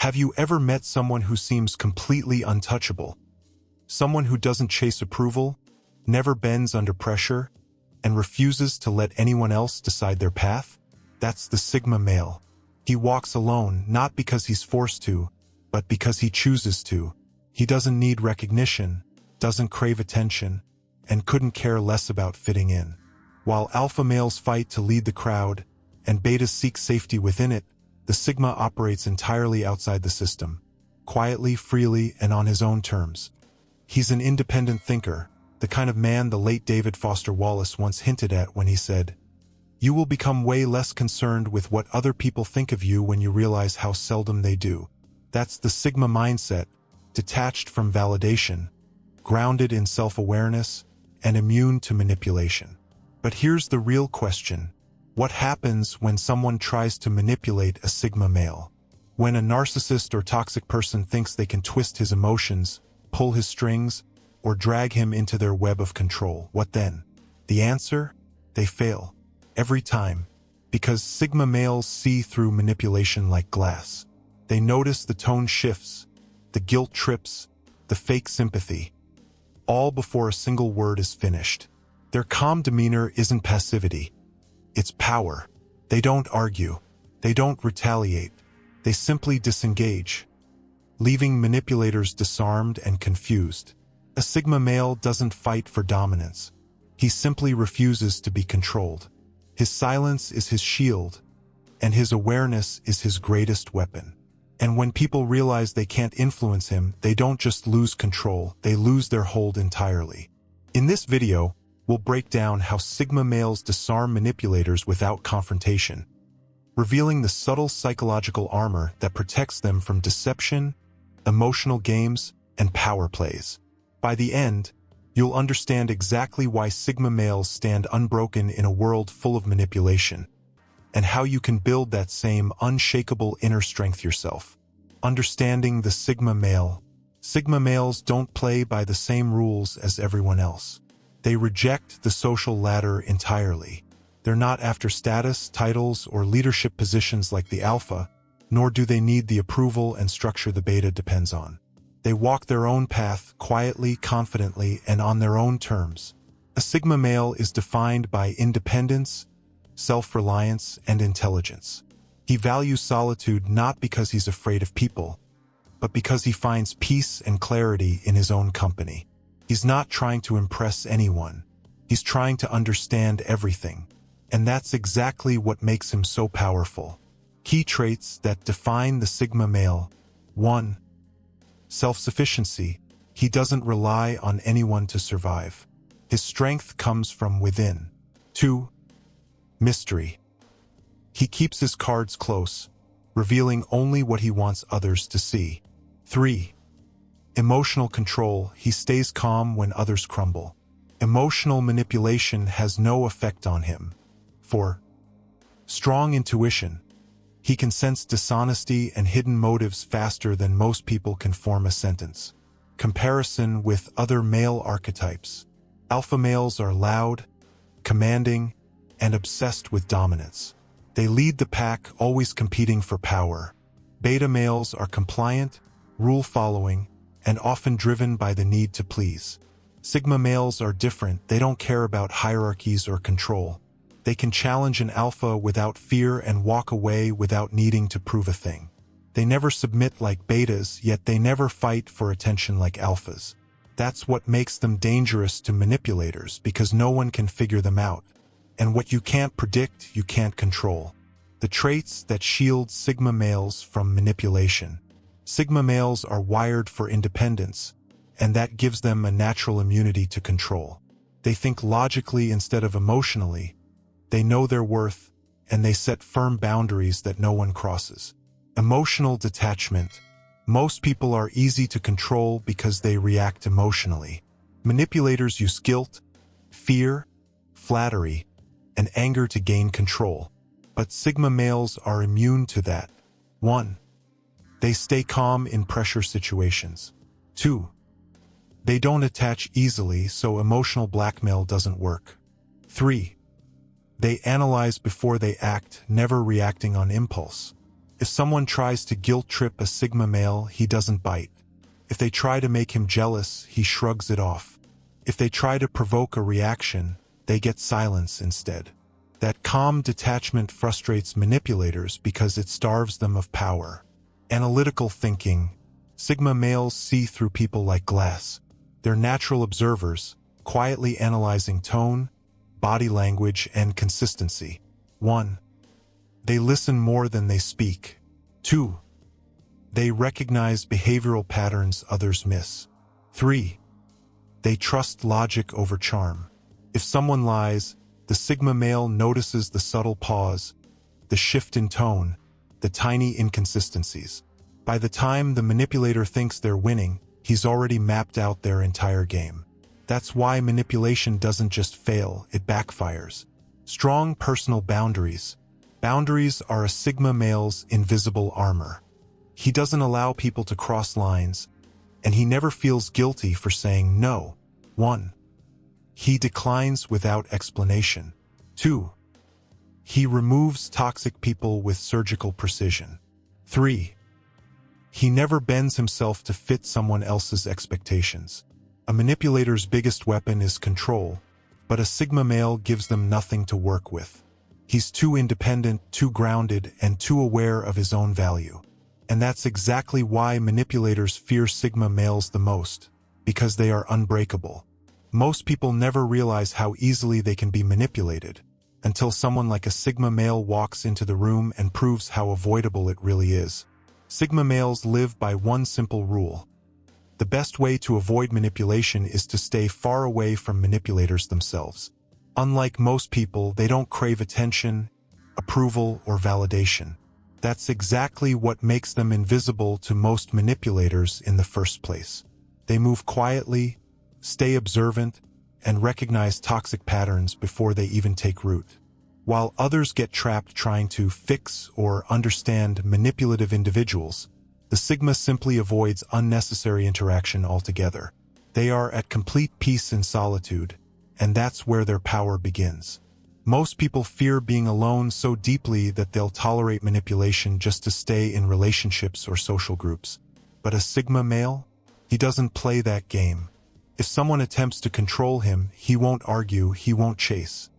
Have you ever met someone who seems completely untouchable? Someone who doesn't chase approval, never bends under pressure, and refuses to let anyone else decide their path? That's the Sigma male. He walks alone, not because he's forced to, but because he chooses to. He doesn't need recognition, doesn't crave attention, and couldn't care less about fitting in. While alpha males fight to lead the crowd, and betas seek safety within it, the Sigma operates entirely outside the system, quietly, freely, and on his own terms. He's an independent thinker, the kind of man the late David Foster Wallace once hinted at when he said, "You will become way less concerned with what other people think of you when you realize how seldom they do." That's the Sigma mindset, detached from validation, grounded in self-awareness, and immune to manipulation. But here's the real question. What happens when someone tries to manipulate a Sigma male? When a narcissist or toxic person thinks they can twist his emotions, pull his strings, or drag him into their web of control, what then? The answer? They fail. Every time. Because Sigma males see through manipulation like glass. They notice the tone shifts, the guilt trips, the fake sympathy, all before a single word is finished. Their calm demeanor isn't passivity. It's power. They don't argue. They don't retaliate. They simply disengage, leaving manipulators disarmed and confused. A Sigma male doesn't fight for dominance. He simply refuses to be controlled. His silence is his shield, and his awareness is his greatest weapon. And when people realize they can't influence him, they don't just lose control, they lose their hold entirely. In this video, we'll break down how Sigma males disarm manipulators without confrontation, revealing the subtle psychological armor that protects them from deception, emotional games, and power plays. By the end, you'll understand exactly why Sigma males stand unbroken in a world full of manipulation, and how you can build that same unshakable inner strength yourself. Understanding the Sigma male. Sigma males don't play by the same rules as everyone else. They reject the social ladder entirely. They're not after status, titles, or leadership positions like the alpha, nor do they need the approval and structure the beta depends on. They walk their own path, quietly, confidently, and on their own terms. A Sigma male is defined by independence, self-reliance, and intelligence. He values solitude not because he's afraid of people, but because he finds peace and clarity in his own company. He's not trying to impress anyone. He's trying to understand everything. And that's exactly what makes him so powerful. Key traits that define the Sigma male. 1. Self-sufficiency. He doesn't rely on anyone to survive. His strength comes from within. 2. Mystery. He keeps his cards close, revealing only what he wants others to see. 3. Emotional control. He stays calm when others crumble. Emotional manipulation has no effect on him. 4. Strong intuition. He can sense dishonesty and hidden motives faster than most people can form a sentence. Comparison with other male archetypes. Alpha males are loud, commanding, and obsessed with dominance. They lead the pack, always competing for power. Beta males are compliant, rule-following, and often driven by the need to please. Sigma males are different. They don't care about hierarchies or control. They can challenge an alpha without fear and walk away without needing to prove a thing. They never submit like betas, yet they never fight for attention like alphas. That's what makes them dangerous to manipulators, because no one can figure them out. And what you can't predict, you can't control. The traits that shield Sigma males from manipulation. Sigma males are wired for independence, and that gives them a natural immunity to control. They think logically instead of emotionally. They know their worth, and they set firm boundaries that no one crosses. Emotional detachment. Most people are easy to control because they react emotionally. Manipulators use guilt, fear, flattery, and anger to gain control. But Sigma males are immune to that. 1. They stay calm in pressure situations. 2. They don't attach easily, so emotional blackmail doesn't work. 3. They analyze before they act, never reacting on impulse. If someone tries to guilt-trip a Sigma male, he doesn't bite. If they try to make him jealous, he shrugs it off. If they try to provoke a reaction, they get silence instead. That calm detachment frustrates manipulators because it starves them of power. Analytical thinking. Sigma males see through people like glass. They're natural observers, quietly analyzing tone, body language, and consistency. 1. They listen more than they speak. 2. They recognize behavioral patterns others miss. 3. They trust logic over charm. If someone lies, the Sigma male notices the subtle pause, the shift in tone, the tiny inconsistencies. By the time the manipulator thinks they're winning, he's already mapped out their entire game. That's why manipulation doesn't just fail, it backfires. Strong personal boundaries. Boundaries are a Sigma male's invisible armor. He doesn't allow people to cross lines, and he never feels guilty for saying no. 1. He declines without explanation. 2. He removes toxic people with surgical precision. 3. He never bends himself to fit someone else's expectations. A manipulator's biggest weapon is control, but a Sigma male gives them nothing to work with. He's too independent, too grounded, and too aware of his own value. And that's exactly why manipulators fear Sigma males the most, because they are unbreakable. Most people never realize how easily they can be manipulated, until someone like a Sigma male walks into the room and proves how avoidable it really is. Sigma males live by one simple rule. The best way to avoid manipulation is to stay far away from manipulators themselves. Unlike most people, they don't crave attention, approval, or validation. That's exactly what makes them invisible to most manipulators in the first place. They move quietly, stay observant, and recognize toxic patterns before they even take root. While others get trapped trying to fix or understand manipulative individuals, the Sigma simply avoids unnecessary interaction altogether. They are at complete peace in solitude, and that's where their power begins. Most people fear being alone so deeply that they'll tolerate manipulation just to stay in relationships or social groups. But a Sigma male? He doesn't play that game. If someone attempts to control him, he won't argue, he won't chase.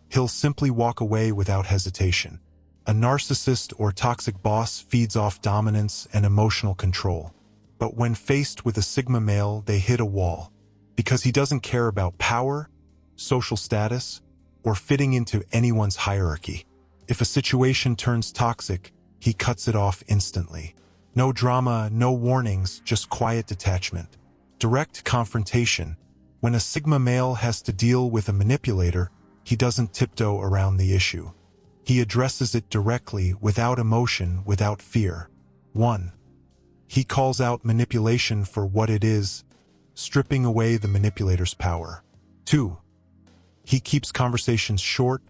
He'll simply walk away without hesitation. A narcissist or toxic boss feeds off dominance and emotional control. But when faced with a Sigma male, they hit a wall. Because he doesn't care about power, social status, or fitting into anyone's hierarchy. If a situation turns toxic, he cuts it off instantly. No drama, no warnings, just quiet detachment. Direct confrontation. When a Sigma male has to deal with a manipulator, he doesn't tiptoe around the issue. He addresses it directly, without emotion, without fear. 1. He calls out manipulation for what it is, stripping away the manipulator's power. 2. He keeps conversations short,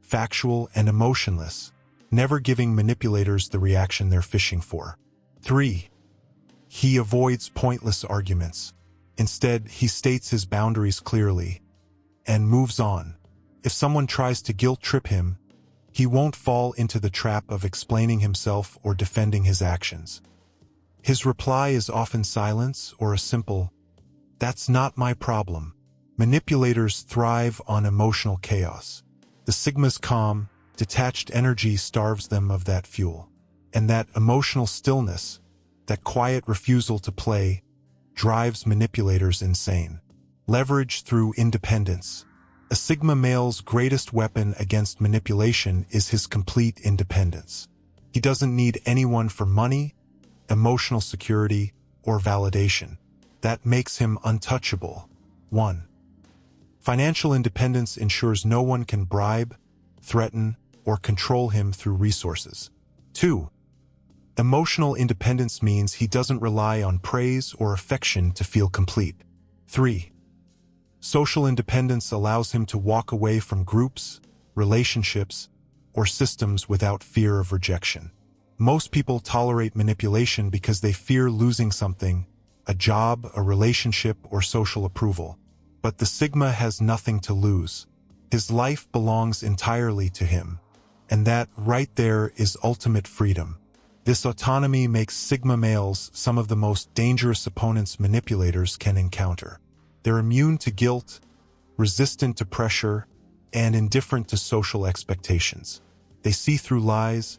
factual, and emotionless, never giving manipulators the reaction they're fishing for. 3. He avoids pointless arguments. Instead, he states his boundaries clearly and moves on. If someone tries to guilt-trip him, he won't fall into the trap of explaining himself or defending his actions. His reply is often silence or a simple, "That's not my problem." Manipulators thrive on emotional chaos. The Sigma's calm, detached energy starves them of that fuel. And that emotional stillness, that quiet refusal to play, drives manipulators insane. Leverage through independence. A Sigma male's greatest weapon against manipulation is his complete independence. He doesn't need anyone for money, emotional security, or validation. That makes him untouchable. 1. Financial independence ensures no one can bribe, threaten, or control him through resources. 2. Emotional independence means he doesn't rely on praise or affection to feel complete. 3. Social independence allows him to walk away from groups, relationships, or systems without fear of rejection. Most people tolerate manipulation because they fear losing something, a job, a relationship, or social approval. But the Sigma has nothing to lose. His life belongs entirely to him. And that, right there, is ultimate freedom. This autonomy makes Sigma males some of the most dangerous opponents manipulators can encounter. They're immune to guilt, resistant to pressure, and indifferent to social expectations. They see through lies,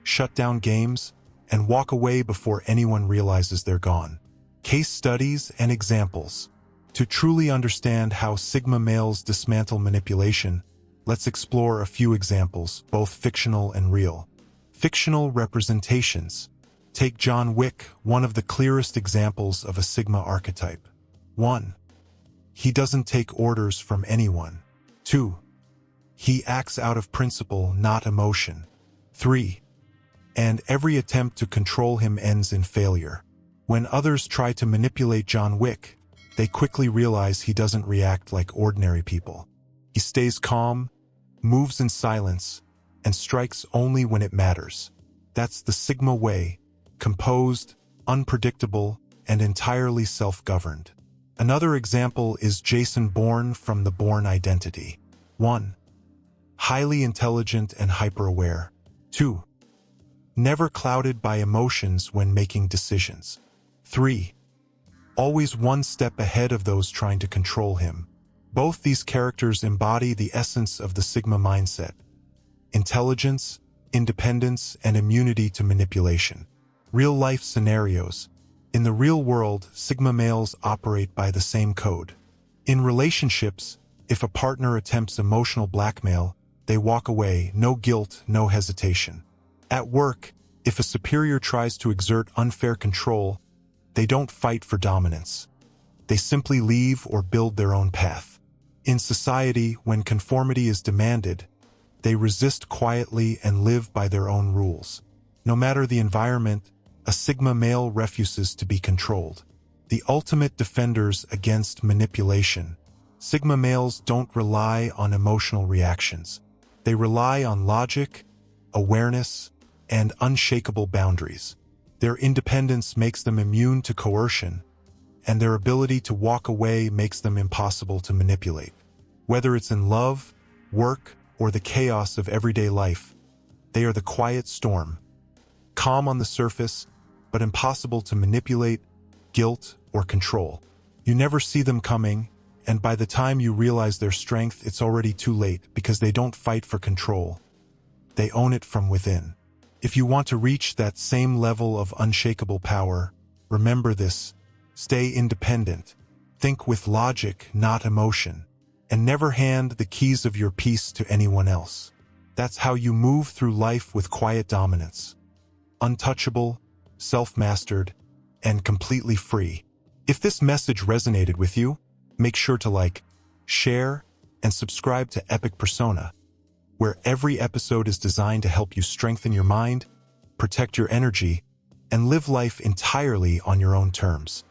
shut down games, and walk away before anyone realizes they're gone. Case studies and examples. To truly understand how Sigma males dismantle manipulation, let's explore a few examples, both fictional and real. Fictional representations. Take John Wick, one of the clearest examples of a Sigma archetype. 1. He doesn't take orders from anyone. 2. He acts out of principle, not emotion. 3. And every attempt to control him ends in failure. When others try to manipulate John Wick, they quickly realize he doesn't react like ordinary people. He stays calm, moves in silence, and strikes only when it matters. That's the Sigma way, composed, unpredictable, and entirely self-governed. Another example is Jason Bourne from The Bourne Identity. 1. Highly intelligent and hyper-aware. 2. Never clouded by emotions when making decisions. 3. Always one step ahead of those trying to control him. Both these characters embody the essence of the Sigma mindset: intelligence, independence, and immunity to manipulation. Real-life scenarios. In the real world, Sigma males operate by the same code. In relationships, if a partner attempts emotional blackmail, they walk away, no guilt, no hesitation. At work, if a superior tries to exert unfair control, they don't fight for dominance. They simply leave or build their own path. In society, when conformity is demanded, they resist quietly and live by their own rules. No matter the environment, a Sigma male refuses to be controlled. The ultimate defenders against manipulation. Sigma males don't rely on emotional reactions. They rely on logic, awareness, and unshakable boundaries. Their independence makes them immune to coercion, and their ability to walk away makes them impossible to manipulate. Whether it's in love, work, or the chaos of everyday life, they are the quiet storm, calm on the surface, but impossible to manipulate, guilt, or control. You never see them coming, and by the time you realize their strength, it's already too late because they don't fight for control. They own it from within. If you want to reach that same level of unshakable power, remember this: stay independent, think with logic, not emotion, and never hand the keys of your peace to anyone else. That's how you move through life with quiet dominance. Untouchable, self-mastered, and completely free. If this message resonated with you, make sure to like, share, and subscribe to Epic Persona, where every episode is designed to help you strengthen your mind, protect your energy, and live life entirely on your own terms.